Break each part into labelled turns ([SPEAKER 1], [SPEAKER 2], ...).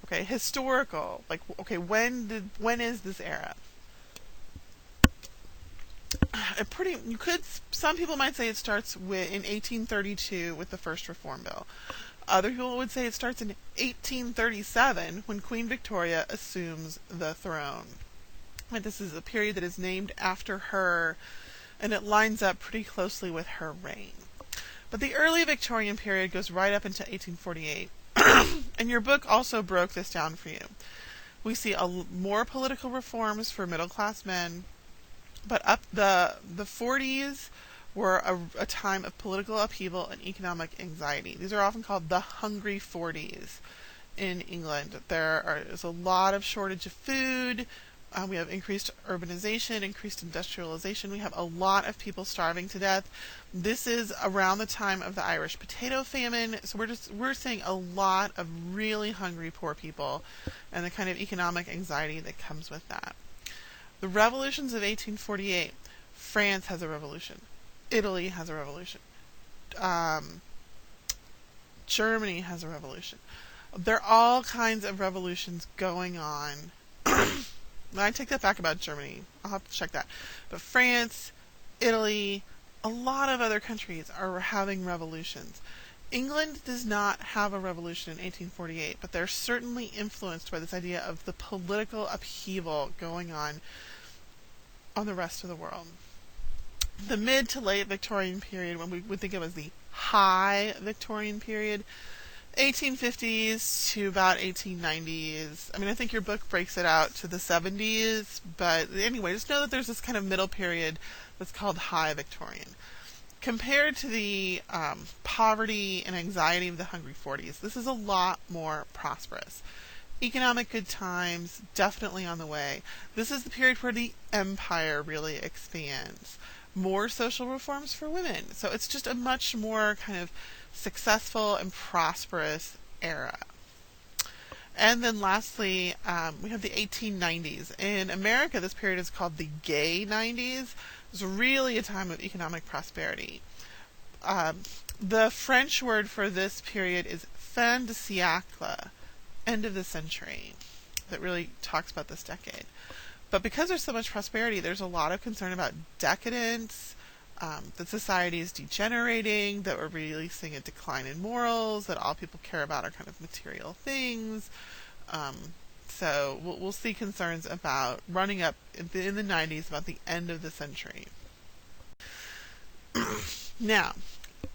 [SPEAKER 1] Okay, historical. Like, okay, when is this era? Some people might say it starts in 1832 with the first Reform Bill. Other people would say it starts in 1837 when Queen Victoria assumes the throne. And this is a period that is named after her, and it lines up pretty closely with her reign. But the early Victorian period goes right up into 1848. And your book also broke this down for you. We see more political reforms for middle class men, but up the 40s were a time of political upheaval and economic anxiety. These are often called the Hungry 40s in England. There is a lot of shortage of food. We have increased urbanization, increased industrialization. We have a lot of people starving to death. This is around the time of the Irish potato famine. So we're seeing a lot of really hungry poor people and the kind of economic anxiety that comes with that. The revolutions of 1848, France has a revolution. Italy has a revolution. Germany has a revolution. There are all kinds of revolutions going on. I take that back about Germany. I'll have to check that. But France, Italy, a lot of other countries are having revolutions. England does not have a revolution in 1848, but they're certainly influenced by this idea of the political upheaval going on the rest of the world. The mid to late Victorian period, when we would think of as the high Victorian period, 1850s to about 1890s. I mean, I think your book breaks it out to the 70s, but anyway, just know that there's this kind of middle period that's called high Victorian. Compared to the poverty and anxiety of the Hungry 40s, this is a lot more prosperous. Economic good times, definitely on the way. This is the period where the empire really expands. More social reforms for women. So it's just a much more kind of successful and prosperous era. And then lastly, we have the 1890s. In America, this period is called the Gay 90s. It's really a time of economic prosperity. The French word for this period is fin de siècle, end of the century, that really talks about this decade. But because there's so much prosperity, there's a lot of concern about decadence, that society is degenerating, that we're really seeing a decline in morals, that all people care about are kind of material things. So we'll see concerns about running up in the 90s about the end of the century. Now,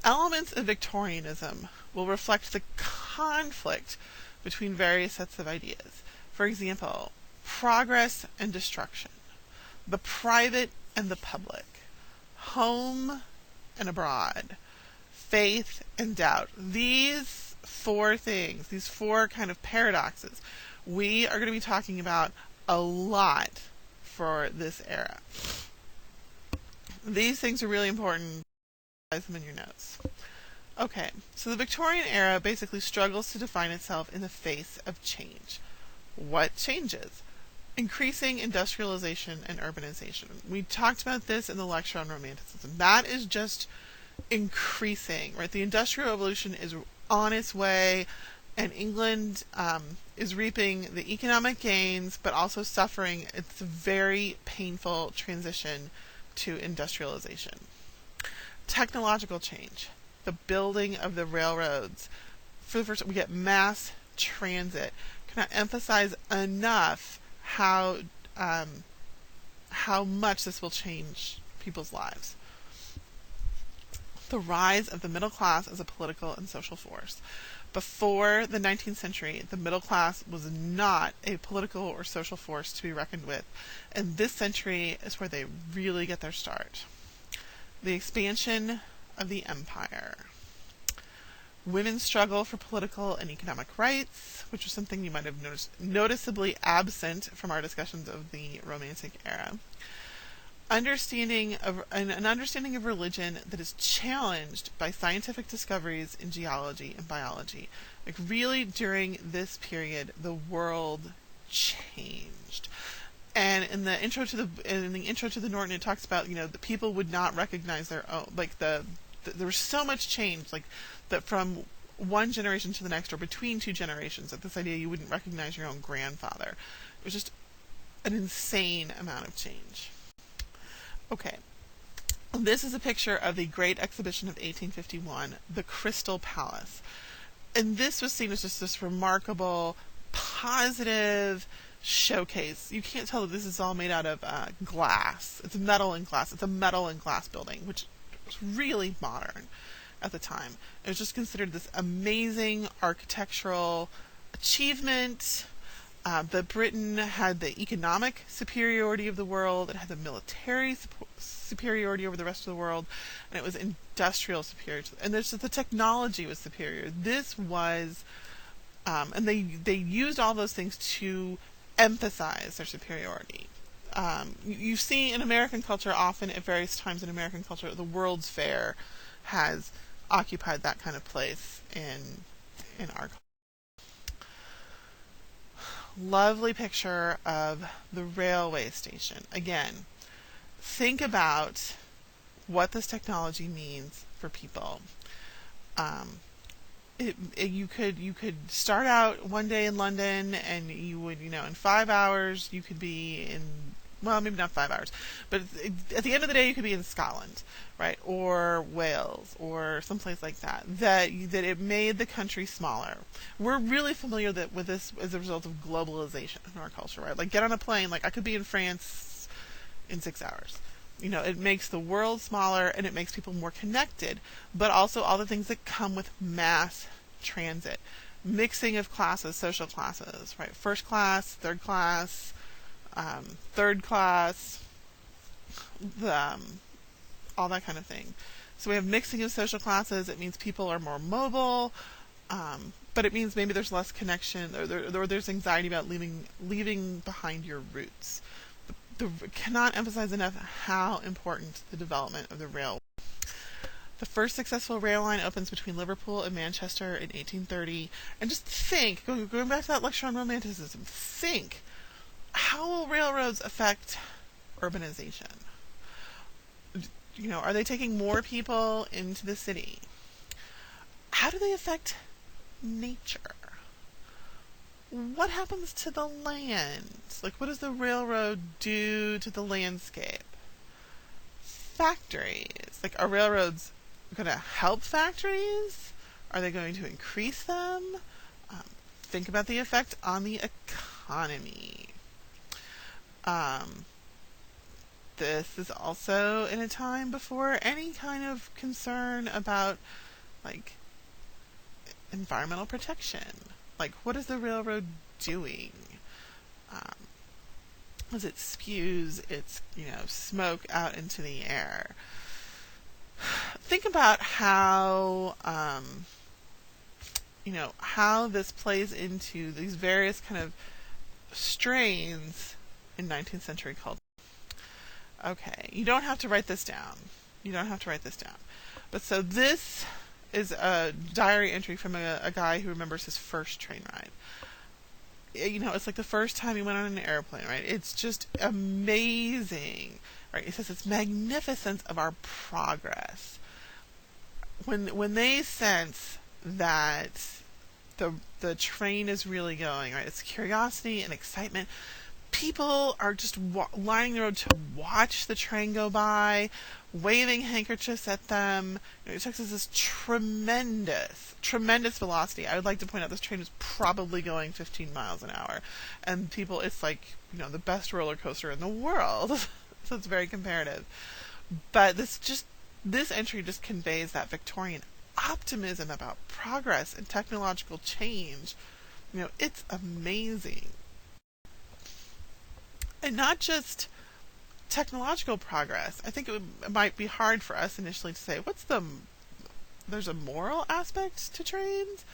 [SPEAKER 1] elements of Victorianism will reflect the conflict between various sets of ideas. For example, progress and destruction, the private and the public, home and abroad, faith and doubt. These four things, these four kind of paradoxes, we are going to be talking about a lot for this era. These things are really important. Write them in your notes. Okay, so the Victorian era basically struggles to define itself in the face of change. What changes? Increasing industrialization and urbanization. We talked about this in the lecture on Romanticism. That is just increasing, right? The Industrial Revolution is on its way, and England is reaping the economic gains, but also suffering its very painful transition to industrialization. Technological change. The building of the railroads. For the first time, we get mass transit. Cannot emphasize enough how much this will change people's lives. The rise of the middle class as a political and social force. Before the 19th century, the middle class was not a political or social force to be reckoned with, and this century is where they really get their start. The expansion of the empire. Women's struggle for political and economic rights, which was something you might have noticed noticeably absent from our discussions of the Romantic era. An understanding of religion that is challenged by scientific discoveries in geology and biology. Like really, during this period, the world changed. And in the intro to the Norton, it talks about the people would not recognize their own, like there was so much change, like that from one generation to the next or between two generations. That this idea you wouldn't recognize your own grandfather. It was just an insane amount of change. Okay. This is a picture of the Great Exhibition of 1851, the Crystal Palace. And this was seen as just this remarkable, positive showcase. You can't tell that this is all made out of glass. It's metal and glass. It's a metal and glass building, which was really modern at the time. It was just considered this amazing architectural achievement. That Britain had the economic superiority of the world, it had the military superiority over the rest of the world, and it was industrial superiority. And the technology was superior. This was, and they used all those things to emphasize their superiority. You see in American culture, often at various times in American culture, the World's Fair has occupied that kind of place in our culture. Lovely picture of the railway station. Again, think about what this technology means for people. You could start out one day in London, and you would, in 5 hours you could be in, well, maybe not 5 hours, but at the end of the day you could be in Scotland, right, or Wales, or someplace like that. That it made the country smaller. We're really familiar with this as a result of globalization in our culture, right? Like, get on a plane, like I could be in France in 6 hours. It makes the world smaller, and it makes people more connected, but also all the things that come with mass transit. Mixing of classes, social classes, right? First class, third class, third class, all that kind of thing. So we have mixing of social classes. It means people are more mobile, but it means maybe there's less connection, or there's anxiety about leaving behind your roots. Cannot emphasize enough how important the development of the rail. The first successful rail line opens between Liverpool and Manchester in 1830. And just think, going back to that lecture on Romanticism, think, how will railroads affect urbanization? Are they taking more people into the city? How do they affect nature? What happens to the land? Like, what does the railroad do to the landscape? Factories. Like, are railroads going to help factories? Are they going to increase them? Think about the effect on the economy. This is also in a time before any kind of concern about, like, environmental protection. Like, what is the railroad doing? As it spews its, smoke out into the air. Think about how, how this plays into these various kind of strains in 19th century culture. Okay, you don't have to write this down. But so this is a diary entry from a guy who remembers his first train ride. It's like the first time he went on an airplane, right? It's just amazing, right? He says it's magnificence of our progress. When they sense that the train is really going, right? It's curiosity and excitement. People are just lining the road to watch the train go by, waving handkerchiefs at them. It takes us this tremendous velocity. I would like to point out this train is probably going 15 miles an hour. And people, it's like, the best roller coaster in the world. So it's very comparative. But this entry just conveys that Victorian optimism about progress and technological change. It's amazing. And not just technological progress. I think it might be hard for us initially to say, there's a moral aspect to trains?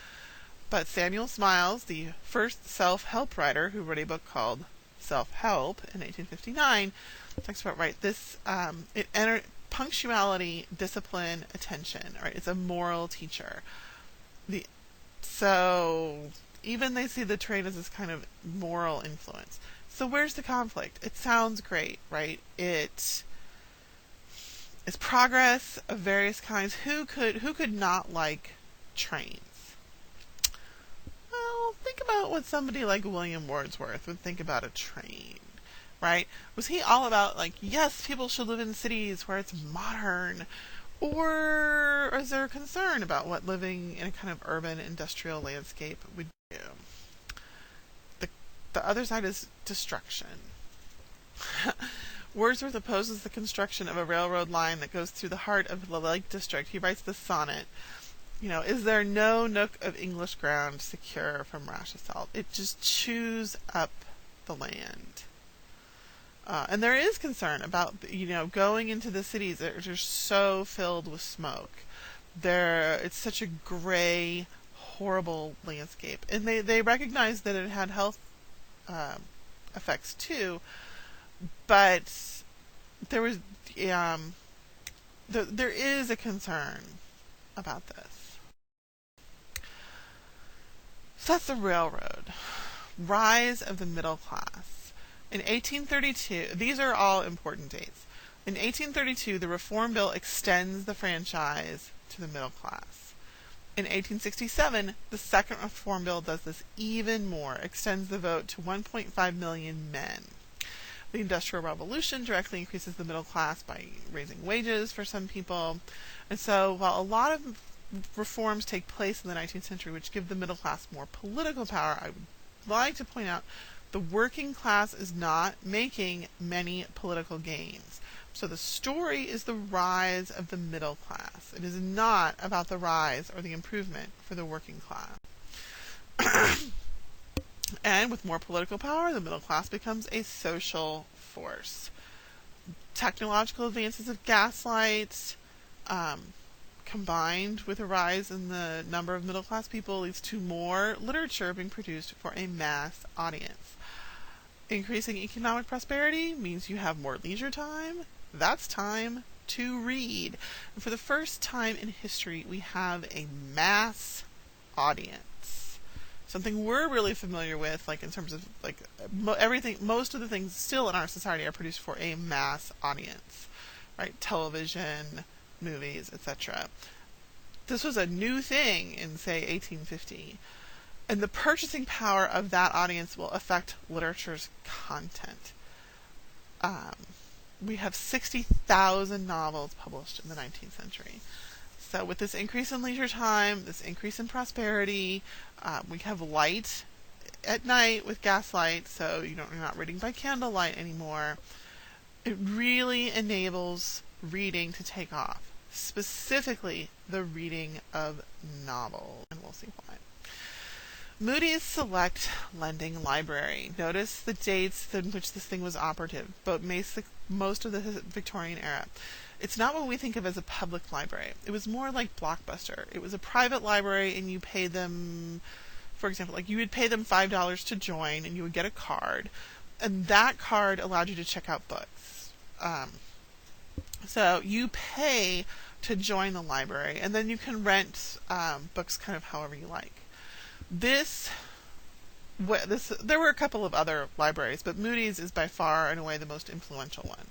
[SPEAKER 1] But Samuel Smiles, the first self-help writer who wrote a book called Self-Help in 1859, talks about, right, this, punctuality, discipline, attention, right? It's a moral teacher. So even they see the train as this kind of moral influence. So where's the conflict? It sounds great, right? It is progress of various kinds. Who could not like trains? think about what somebody like William Wordsworth would think about a train, right? Was he all about, like, yes, people should live in cities where it's modern? Or is there a concern about what living in a kind of urban industrial landscape would do? The other side is destruction. Wordsworth opposes the construction of a railroad line that goes through the heart of the Lake District. He writes this sonnet. Is there no nook of English ground secure from rash assault? It just chews up the land. And there is concern about, going into the cities that are so filled with smoke. It's such a gray, horrible landscape. And they recognize that it had health effects too, but there is a concern about this. So that's the railroad. Rise of the middle class. In 1832, these are all important dates. In 1832, the Reform Bill extends the franchise to the middle class. In 1867, the second Reform Bill does this even more, extends the vote to 1.5 million men. The Industrial Revolution directly increases the middle class by raising wages for some people. And so while a lot of reforms take place in the 19th century which give the middle class more political power, I would like to point out the working class is not making many political gains. So the story is the rise of the middle class. It is not about the rise or the improvement for the working class. And with more political power, the middle class becomes a social force. Technological advances of gaslight, combined with a rise in the number of middle class people, leads to more literature being produced for a mass audience. Increasing economic prosperity means you have more leisure time. That's time to read. And for the first time in history, we have a mass audience. Something we're really familiar with, like in terms of everything, most of the things still in our society are produced for a mass audience, right? Television, movies, etc. This was a new thing in, say, 1850. And the purchasing power of that audience will affect literature's content. We have 60,000 novels published in the 19th century. So with this increase in leisure time, this increase in prosperity, we have light at night with gaslight, so you're not reading by candlelight anymore. It really enables reading to take off, specifically the reading of novels, and we'll see why. Moody's Select Lending Library. Notice the dates in which this thing was operative, but most of the Victorian era. It's not what we think of as a public library. It was more like Blockbuster. It was a private library, and you pay them, for example, you would pay them $5 to join, and you would get a card, and that card allowed you to check out books. So you pay to join the library, and then you can rent books kind of however you like. There were a couple of other libraries, but Moody's is by far and away the most influential one.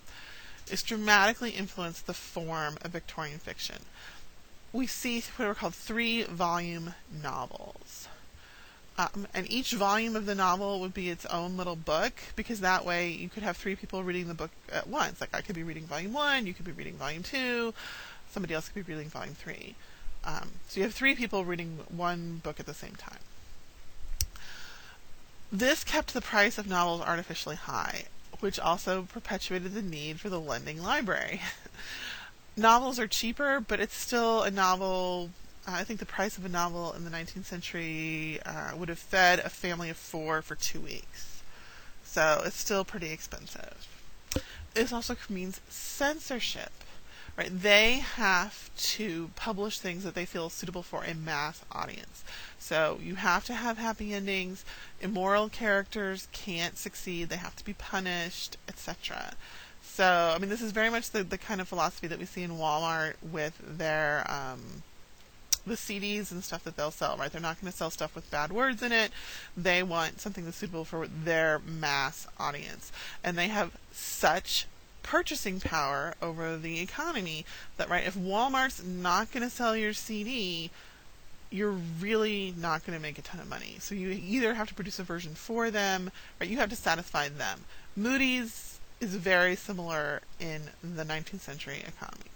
[SPEAKER 1] It's dramatically influenced the form of Victorian fiction. We see what are called 3-volume novels. And each volume of the novel would be its own little book, because that way you could have 3 people reading the book at once. Like I could be reading volume 1, you could be reading volume 2, somebody else could be reading volume 3. So you have 3 people reading one book at the same time. This kept the price of novels artificially high, which also perpetuated the need for the lending library. Novels are cheaper, but it's still a novel. I think the price of a novel in the 19th century would have fed a family of 4 for 2 weeks. So it's still pretty expensive. This also means censorship. Right? They have to publish things that they feel suitable for a mass audience. So you have to have happy endings. Immoral characters can't succeed. They have to be punished, etc. So, this is very much the kind of philosophy that we see in Walmart with their the CDs and stuff that they'll sell, right? They're not going to sell stuff with bad words in it. They want something that's suitable for their mass audience. And they have such purchasing power over the economy that, right, if Walmart's not going to sell your CD, you're really not going to make a ton of money. So you either have to produce a version for them, right? You have to satisfy them. Moody's is very similar in the 19th century economy.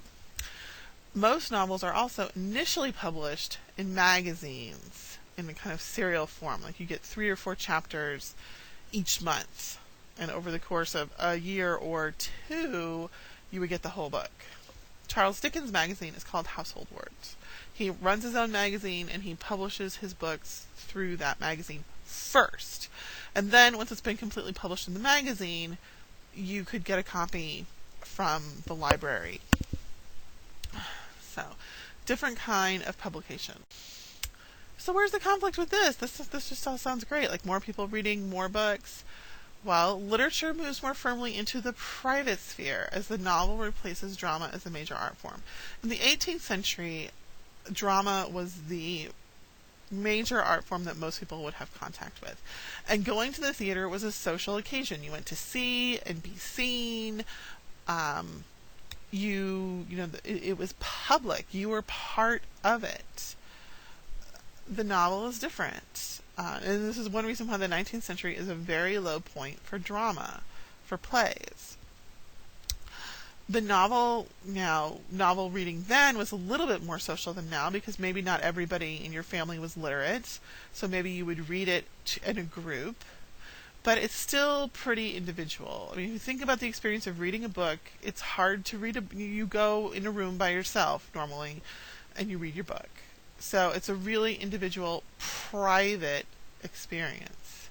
[SPEAKER 1] Most novels are also initially published in magazines in a kind of serial form. Like you get 3 or 4 chapters each month. And over the course of a year or 2, you would get the whole book. Charles Dickens' magazine is called Household Words. He runs his own magazine and he publishes his books through that magazine first. And then once it's been completely published in the magazine, you could get a copy from the library. So, different kind of publication. So where's the conflict with this? This just all sounds great. Like more people reading more books. Well, literature moves more firmly into the private sphere as the novel replaces drama as a major art form. In the 18th century, drama was the major art form that most people would have contact with. And going to the theater was a social occasion. You went to see and be seen. It was public. You were part of it. The novel is different. And this is one reason why the 19th century is a very low point for drama, for plays. The novel reading then was a little bit more social than now because maybe not everybody in your family was literate. So maybe you would read it in a group. But it's still pretty individual. I mean, if you think about the experience of reading a book, it's hard to read you go in a room by yourself normally and you read your book. So it's a really individual, private experience.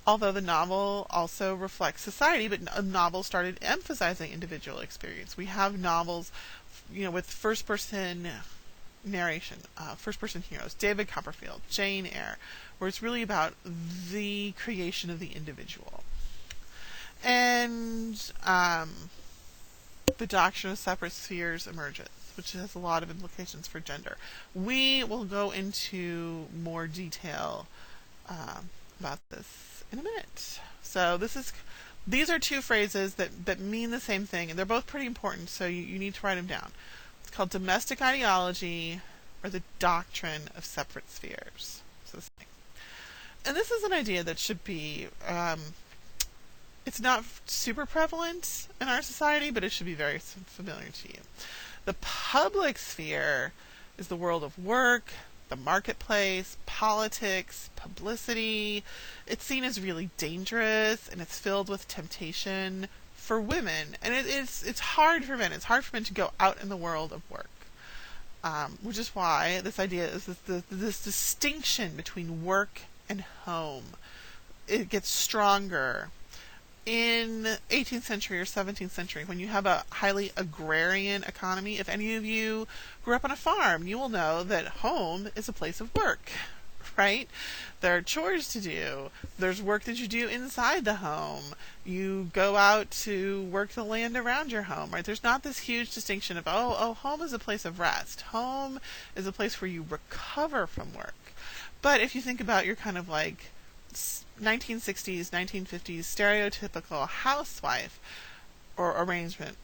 [SPEAKER 1] Although the novel also reflects society, but a novel started emphasizing individual experience. We have novels, with first-person narration, first-person heroes, David Copperfield, Jane Eyre, where it's really about the creation of the individual. And the doctrine of separate spheres emerges, which has a lot of implications for gender. We will go into more detail about this in a minute. So these are 2 phrases that mean the same thing, and they're both pretty important, so you need to write them down. It's called domestic ideology or the doctrine of separate spheres. And this is an idea that should be, it's not super prevalent in our society, but it should be very familiar to you. The public sphere is the world of work, the marketplace, politics, publicity. It's seen as really dangerous, and it's filled with temptation for women. And it's hard for men. It's hard for men to go out in the world of work. Which is why this idea is this distinction between work and home. It gets stronger in 18th century or 17th century when you have a highly agrarian economy. If any of you grew up on a farm, you will know that home is a place of work, right? There are chores to do. There's work that you do inside the home. You go out to work the land around your home, right? There's not this huge distinction of, home is a place of rest. Home is a place where you recover from work. But if you think about your kind of like 1960s, 1950s stereotypical housewife or arrangement,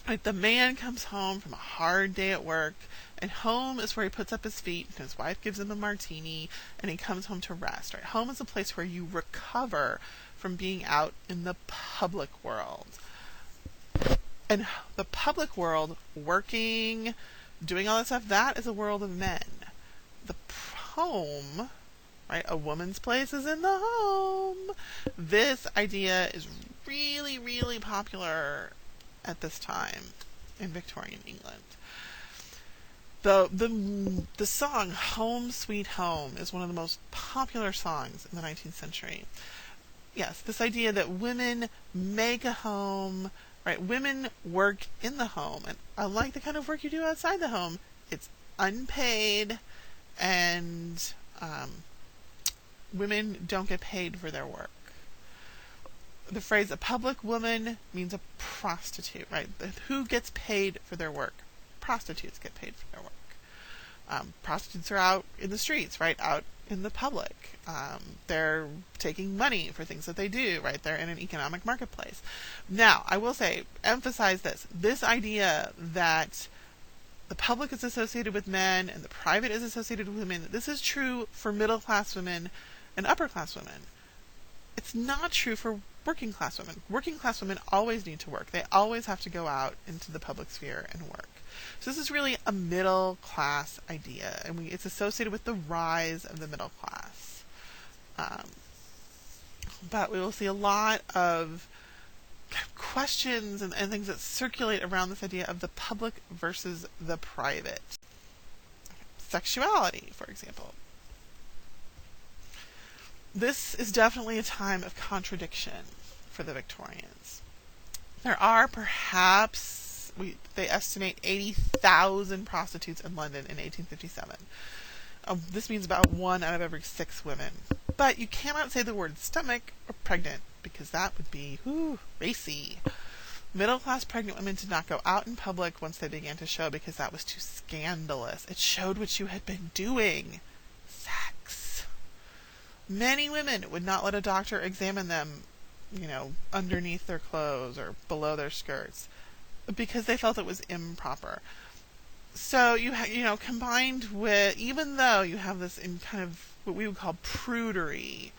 [SPEAKER 1] like the man comes home from a hard day at work, and home is where he puts up his feet, and his wife gives him a martini, and he comes home to rest, right? Home is a place where you recover from being out in the public world. And the public world, working, doing all that stuff, that is a world of men. The home, right? A woman's place is in the home. This idea is really, really popular at this time in Victorian England. The song Home Sweet Home is one of the most popular songs in the 19th century. Yes, this idea that women make a home, right? Women work in the home, and unlike the kind of work you do outside the home, it's unpaid, and women don't get paid for their work. The phrase a public woman means a prostitute, right? Who gets paid for their work? Prostitutes get paid for their work. Prostitutes are out in the streets, right? Out in the public. They're taking money for things that they do, right? They're in an economic marketplace. Now, I will say, emphasize this idea that the public is associated with men and the private is associated with women. This is true for middle class women and upper class women. It's not true for working class women. Working class women always need to work. They always have to go out into the public sphere and work. So this is really a middle class idea, and it's associated with the rise of the middle class. But we will see a lot of questions and things that circulate around this idea of the public versus the private. Sexuality, for example. This is definitely a time of contradiction for the Victorians. There are perhaps, they estimate 80,000 prostitutes in London in 1857. This means about 1 out of every 6 women. But you cannot say the word stomach or pregnant, because that would be, racy. Middle-class pregnant women did not go out in public once they began to show, because that was too scandalous. It showed what you had been doing. Sex. Many women would not let a doctor examine them, underneath their clothes or below their skirts, because they felt it was improper. So combined with, even though you have this in kind of what we would call prudery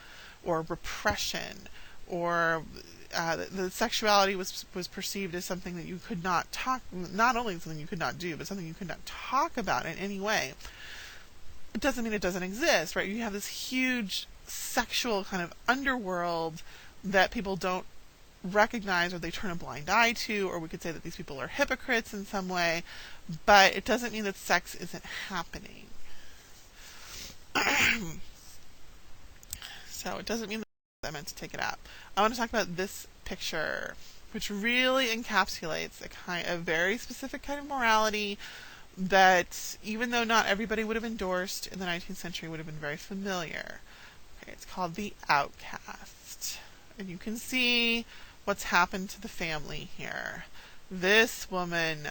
[SPEAKER 1] or repression, or the sexuality was perceived as something that you could not talk, not only something you could not do, but something you could not talk about in any way. It doesn't mean it doesn't exist, right? You have this huge sexual kind of underworld that people don't recognize, or they turn a blind eye to, or we could say that these people are hypocrites in some way, but it doesn't mean that sex isn't happening. So it doesn't mean that I meant to take it out. I want to talk about this picture, which really encapsulates a very specific kind of morality that, even though not everybody would have endorsed in the 19th century, would have been very familiar. Okay, it's called the outcast. And you can see what's happened to the family here. This woman,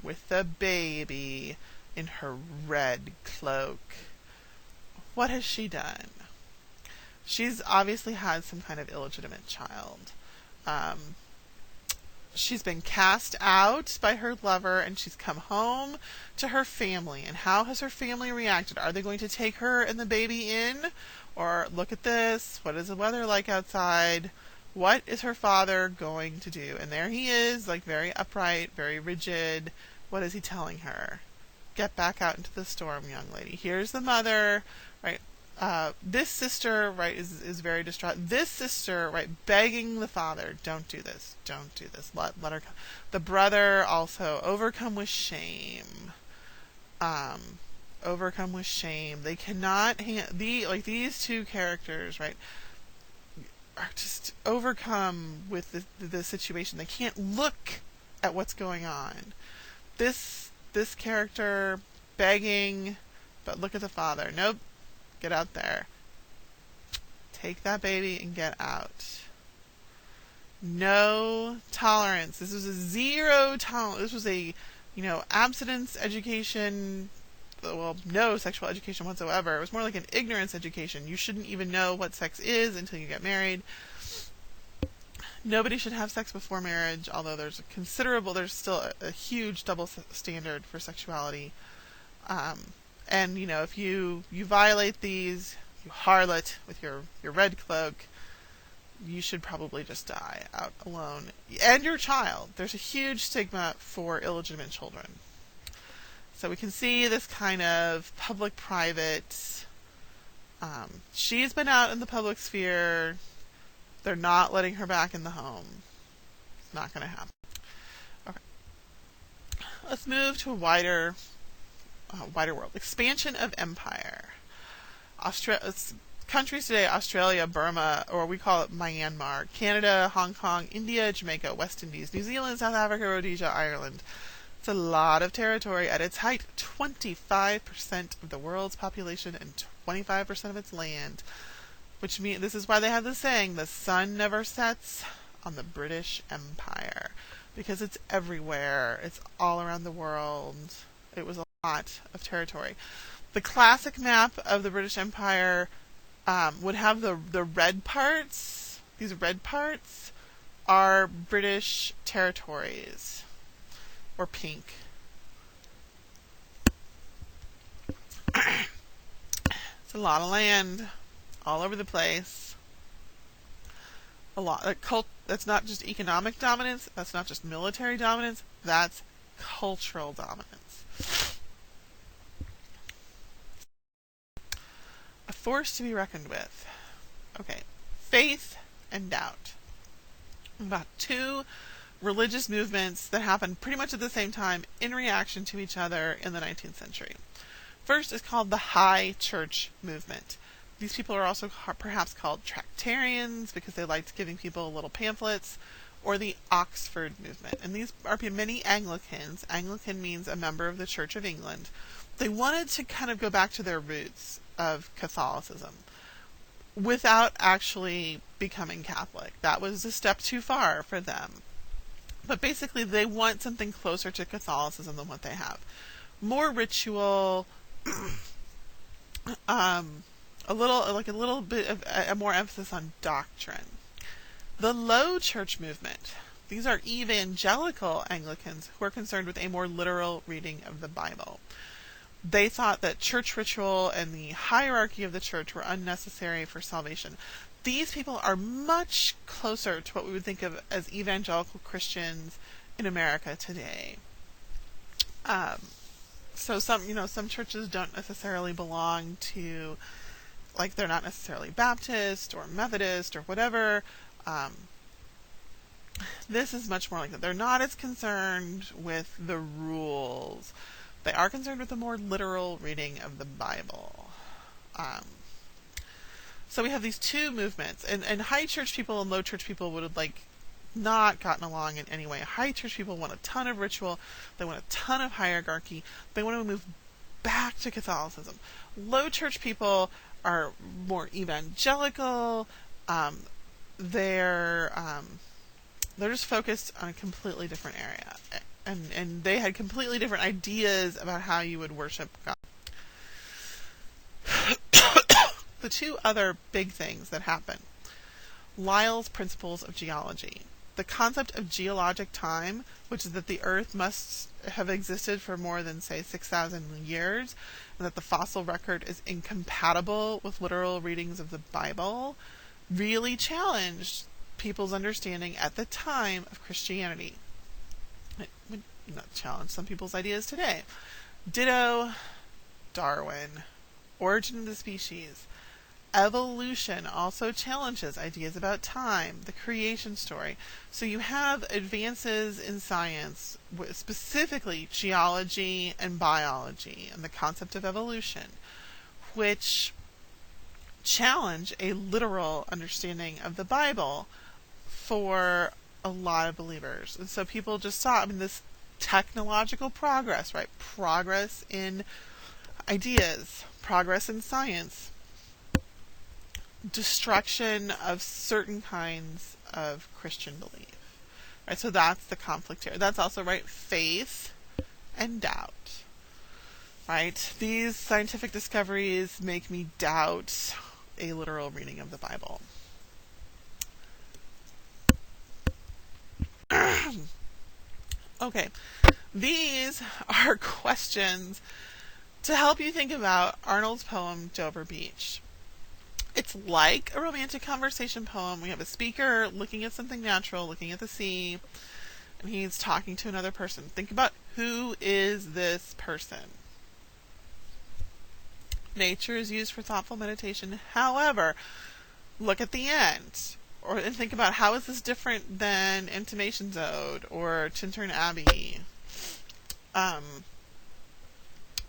[SPEAKER 1] with the baby in her red cloak. What has she done? She's obviously had some kind of illegitimate child. She's been cast out by her lover, and she's come home to her family. And how has her family reacted? Are they going to take her and the baby in? Or, look at this, what is the weather like outside? What is her father going to do? And there he is, very upright, very rigid. What is he telling her? Get back out into the storm, young lady. Here's the mother, right? This sister, right, is very distraught. This sister, right, begging the father, don't do this, don't do this. Let her come. The brother also overcome with shame. Overcome with shame. They cannot these two characters, right, are just overcome with the situation. They can't look at what's going on. This character begging, but look at the father. Nope. Get out there. Take that baby and get out. No tolerance. This was a zero tolerance. This was a, abstinence education. Well, no sexual education whatsoever. It was more like an ignorance education. You shouldn't even know what sex is until you get married. Nobody should have sex before marriage, although there's still a huge double standard for sexuality. And, if you violate these, you harlot with your red cloak, you should probably just die out alone. And your child. There's a huge stigma for illegitimate children. So we can see this kind of public-private. She's been out in the public sphere. They're not letting her back in the home. It's not going to happen. Okay. Let's move to a wider world. Expansion of empire. Countries today: Australia, Burma, or we call it Myanmar, Canada, Hong Kong, India, Jamaica, West Indies, New Zealand, South Africa, Rhodesia, Ireland. It's a lot of territory. At its height, 25% of the world's population and 25% of its land. Which means, this is why they have the saying, the sun never sets on the British Empire. Because it's everywhere. It's all around the world. It was a lot of territory. The classic map of the British Empire would have the red parts. These red parts are British territories. Or pink. It's a lot of land all over the place. A lot. That's not just economic dominance. That's not just military dominance. That's cultural dominance. A force to be reckoned with. Okay. Faith and doubt. About two religious movements that happened pretty much at the same time in reaction to each other in the 19th century. First is called the High Church movement. These people are also perhaps called Tractarians because they liked giving people little pamphlets, or the Oxford movement. And these are many Anglicans. Anglican means a member of the Church of England. They wanted to kind of go back to their roots of Catholicism without actually becoming Catholic. That was a step too far for them. But basically they want something closer to Catholicism than what they have. More ritual, a little bit of a more emphasis on doctrine. The Low Church movement. These are evangelical Anglicans who are concerned with a more literal reading of the Bible. They thought that church ritual and the hierarchy of the church were unnecessary for salvation. These people are much closer to what we would think of as evangelical Christians in America today. So some churches don't necessarily belong to, like, they're not necessarily Baptist or Methodist or whatever. This is much more like that. They're not as concerned with the rules. They are concerned with the more literal reading of the Bible. So we have these two movements, and high church people and low church people would have not gotten along in any way. High church people want a ton of ritual. They want a ton of hierarchy. They want to move back to Catholicism. Low church people are more evangelical. They're just focused on a completely different area, and they had completely different ideas about how you would worship God. The two other big things that happen. Lyell's principles of geology. The concept of geologic time, which is that the Earth must have existed for more than, say, 6,000 years, and that the fossil record is incompatible with literal readings of the Bible, really challenged people's understanding at the time of Christianity. It would not challenge some people's ideas today. Ditto Darwin. Origin of the species. Evolution also challenges ideas about time, the creation story. So you have advances in science, specifically geology and biology, and the concept of evolution, which challenge a literal understanding of the Bible for a lot of believers. And so people just saw, this technological progress, right? Progress in ideas, progress in science, destruction of certain kinds of Christian belief. Right? So that's the conflict here. That's also, right, faith and doubt. Right? These scientific discoveries make me doubt a literal reading of the Bible. Okay. These are questions to help you think about Arnold's poem, Dover Beach. It's like a romantic conversation poem. We have a speaker looking at something natural, looking at the sea, and he's talking to another person. Think about, who is this person? Nature is used for thoughtful meditation. However, look at the end, and think about, how is this different than Intimations Ode or Tintern Abbey?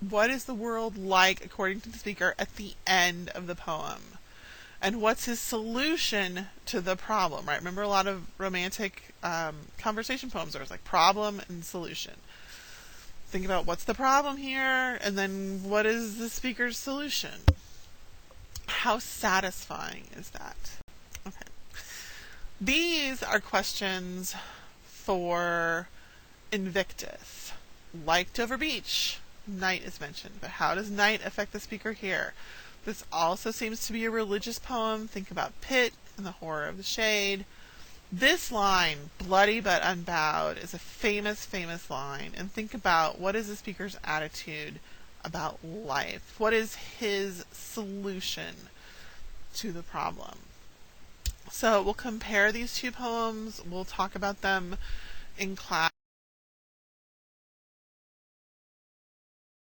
[SPEAKER 1] What is the world like according to the speaker at the end of the poem? And what's his solution to the problem, right? Remember, a lot of romantic conversation poems are like problem and solution. Think about, what's the problem here, and then what is the speaker's solution? How satisfying is that? Okay. These are questions for Invictus. Like Dover Beach, night is mentioned, but how does night affect the speaker here? This also seems to be a religious poem. Think about Pitt and the horror of the shade. This line, bloody but unbowed, is a famous, famous line. And think about, what is the speaker's attitude about life? What is his solution to the problem? So we'll compare these two poems. We'll talk about them in class.